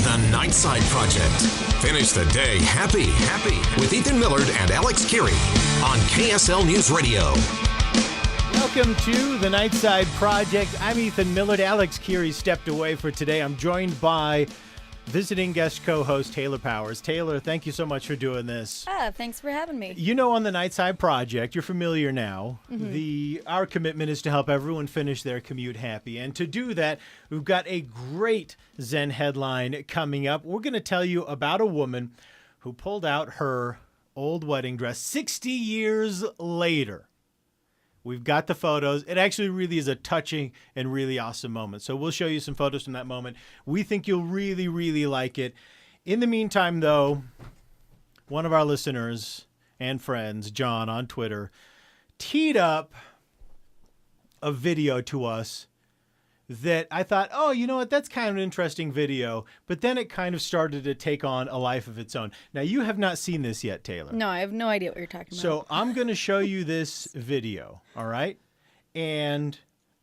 The Nightside Project. Finish the day happy with Ethan Millard and Alex Kirry on KSL News Radio. Welcome to the Nightside Project. I'm Ethan Millard. Alex Kirry stepped away for today. I'm joined by visiting guest co-host Taylor Powers. Taylor, thank you so much for doing this. Thanks for having me. You know, on the Nightside Project, you're familiar now. Our commitment is to help everyone finish their commute happy. And to do that, we've got a great Zen headline coming up. We're going to tell you about a woman who pulled out her old wedding dress 60 years later. We've got the photos. It actually really is a touching and really awesome moment. So we'll show you some photos from that moment. We think you'll really, really like it. In the meantime, though, one of our listeners and friends, John, on Twitter, teed up a video to us that I thought, oh, you know what, that's kind of an interesting video. But then it kind of started to take on a life of its own. Now, you have not seen this yet, Taylor. No, I have no idea what you're talking about. So I'm going to show you this video, all right? And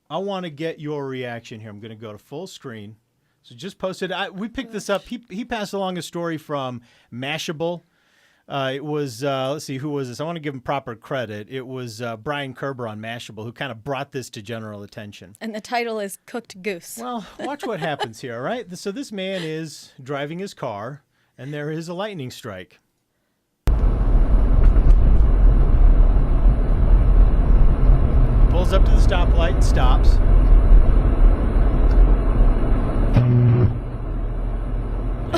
I want to get your reaction here. I'm going to go to full screen. So just post it. We picked this up. He passed along a story from Mashable. It was, let's see, who was this? I want to give him proper credit. It was Brian Kerber on Mashable who kind of brought this to general attention. And the title is Cooked Goose. Well, watch what happens here, all right? So this man is driving his car, and there is a lightning strike. Pulls up to the stoplight and stops.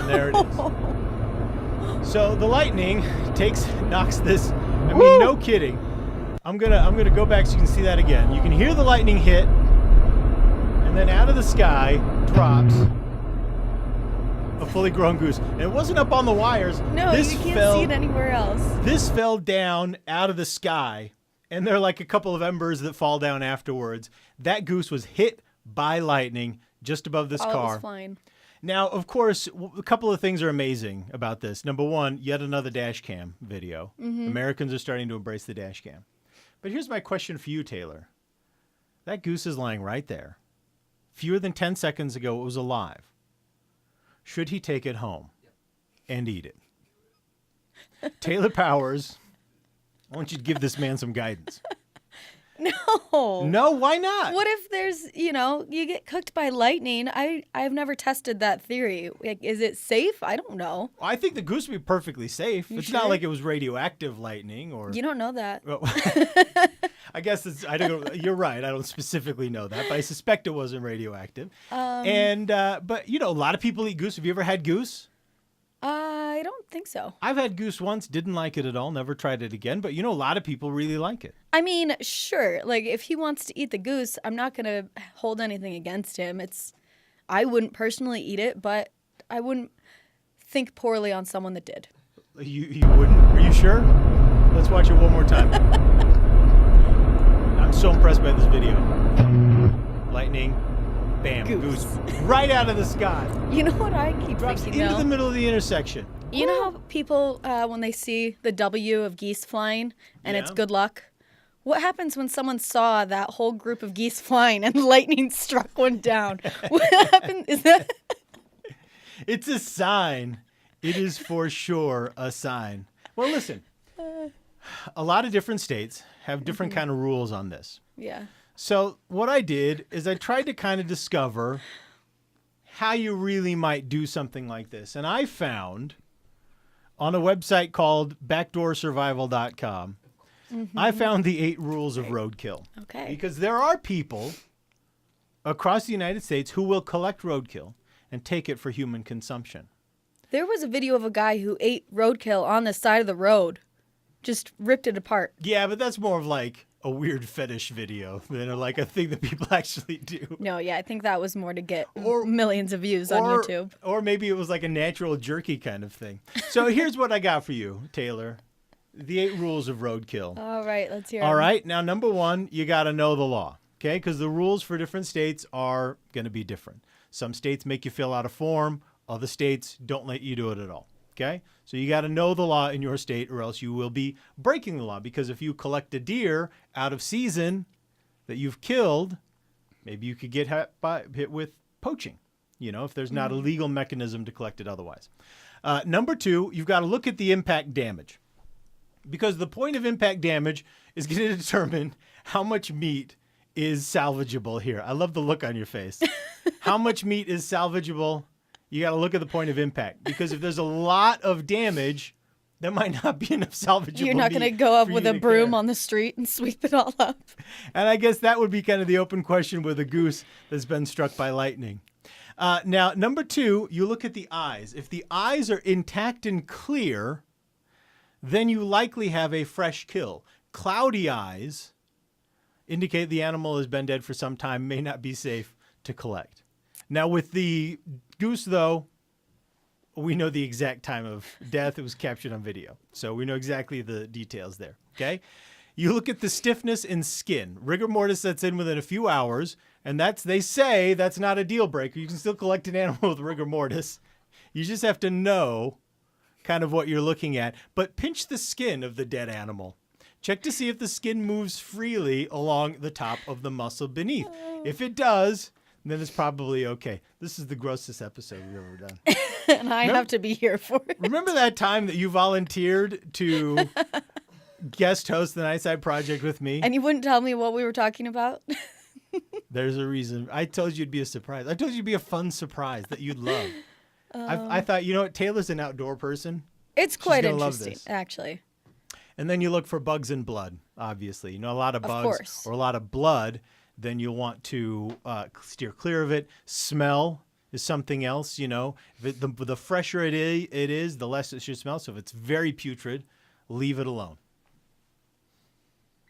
And there it is. So the lightning knocks this. I mean, no kidding. I'm gonna go back so you can see that again. You can hear the lightning hit, and then out of the sky drops a fully grown goose. And it wasn't up on the wires. No, you can't see it anywhere else. This fell down out of the sky, and there are like a couple of embers that fall down afterwards. That goose was hit by lightning just above this car. All was fine. Now, of course, a couple of things are amazing about this. Number one, yet another dash cam video. Americans are starting to embrace the dash cam. But here's my question for you, Taylor. That goose is lying right there. Fewer than 10 seconds ago, it was alive. Should he take it home and eat it? Taylor Powers, I want you to give this man some guidance. No. No, why not? What if there's, you get cooked by lightning? I've never tested that theory. Like, is it safe? I don't know. I think the goose would be perfectly safe. It's sure? not like it was radioactive lightning or. You don't know that. Well, I guess you're right. I don't specifically know that, but I suspect it wasn't radioactive. But a lot of people eat goose. Have you ever had goose? I don't think so. I've had goose once, didn't like it at all, never tried it again. But a lot of people really like it. I mean, sure. Like, if he wants to eat the goose, I'm not going to hold anything against him. I wouldn't personally eat it, but I wouldn't think poorly on someone that did. You wouldn't? Are you sure? Let's watch it one more time. I'm so impressed by this video. Lightning. Bam, goose. Right out of the sky. You know what I keep Drops thinking, into though? the middle of the intersection. You know how people, when they see the W of geese flying and it's good luck? What happens when someone saw that whole group of geese flying and lightning struck one down? What happened? Is that... It's a sign. It is for sure a sign. Well, listen. A lot of different states have different kind of rules on this. Yeah. So what I did is I tried to kind of discover how you really might do something like this. And I found on a website called backdoorsurvival.com, I found the 8 rules of roadkill. Okay. Because there are people across the United States who will collect roadkill and take it for human consumption. There was a video of a guy who ate roadkill on the side of the road. Just ripped it apart. Yeah, but that's more of like a weird fetish video than like a thing that people actually do. No, yeah, I think that was more to get millions of views on YouTube. Or maybe it was like a natural jerky kind of thing. So here's what I got for you, Taylor. The 8 rules of roadkill. All right, let's hear it. All right. Now, number 1, you got to know the law, okay? Because the rules for different states are going to be different. Some states make you fill out a form. Other states don't let you do it at all. Okay? So you got to know the law in your state or else you will be breaking the law. Because if you collect a deer out of season that you've killed, maybe you could get hit with poaching. if there's not a legal mechanism to collect it otherwise. Number 2, you've got to look at the impact damage, because the point of impact damage is going to determine how much meat is salvageable here. I love the look on your face. How much meat is salvageable? You got to look at the point of impact, because if there's a lot of damage, there might not be enough salvageable meat. You're not going to go up with a broom on the street and sweep it all up. And I guess that would be kind of the open question with a goose that's been struck by lightning. Now, number 2, you look at the eyes. If the eyes are intact and clear, then you likely have a fresh kill. Cloudy eyes indicate the animal has been dead for some time, may not be safe to collect. Now, with the goose, though, we know the exact time of death. It was captured on video. So we know exactly the details there, okay? You look at the stiffness in skin. Rigor mortis sets in within a few hours, and they say that's not a deal breaker. You can still collect an animal with rigor mortis. You just have to know kind of what you're looking at. But pinch the skin of the dead animal. Check to see if the skin moves freely along the top of the muscle beneath. If it does, then it's probably okay. This is the grossest episode we've ever done. And I have to be here for it. Remember that time that you volunteered to guest host the Nightside Project with me? And you wouldn't tell me what we were talking about? There's a reason. I told you it'd be a surprise. I told you it'd be a fun surprise that you'd love. I thought, Taylor's an outdoor person. It's quite interesting, actually. And then you look for bugs and blood, obviously. A lot of bugs course. or a lot of blood, then you'll want to steer clear of it. Smell is something else, the fresher it is, the less it should smell. So if it's very putrid, leave it alone.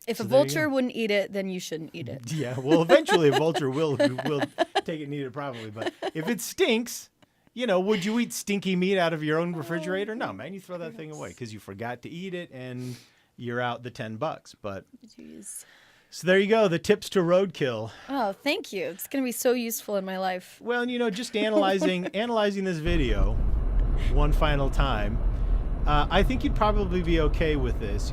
If a vulture wouldn't eat it, then you shouldn't eat it. Yeah, well, eventually a vulture will take it and eat it probably. But if it stinks, would you eat stinky meat out of your own refrigerator? No, man, you throw that thing away because you forgot to eat it and you're out the $10. But Jeez. So there you go, the tips to roadkill. Oh, thank you. It's going to be so useful in my life. Well, just analyzing this video one final time, I think you'd probably be okay with this.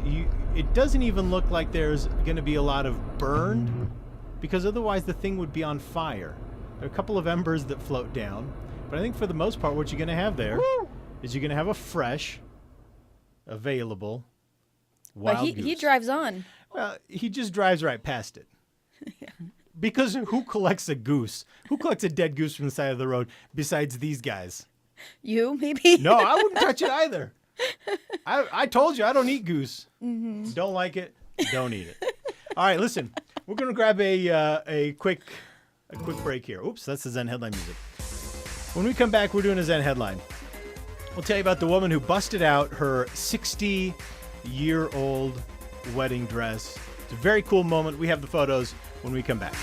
It doesn't even look like there's going to be a lot of burned, because otherwise the thing would be on fire. There are a couple of embers that float down, but I think for the most part what you're going to have there is you're going to have a fresh, available wild goose. But he drives on. Well, he just drives right past it. Yeah. Because who collects a goose? Who collects a dead goose from the side of the road besides these guys? You, maybe? No, I wouldn't touch it either. I told you I don't eat goose. Mm-hmm. Don't like it, don't eat it. All right, listen. We're going to grab a quick break here. Oops, that's the Zen headline music. When we come back, we're doing a Zen headline. We'll tell you about the woman who busted out her 60-year-old wedding dress. It's a very cool moment. We have the photos when we come back.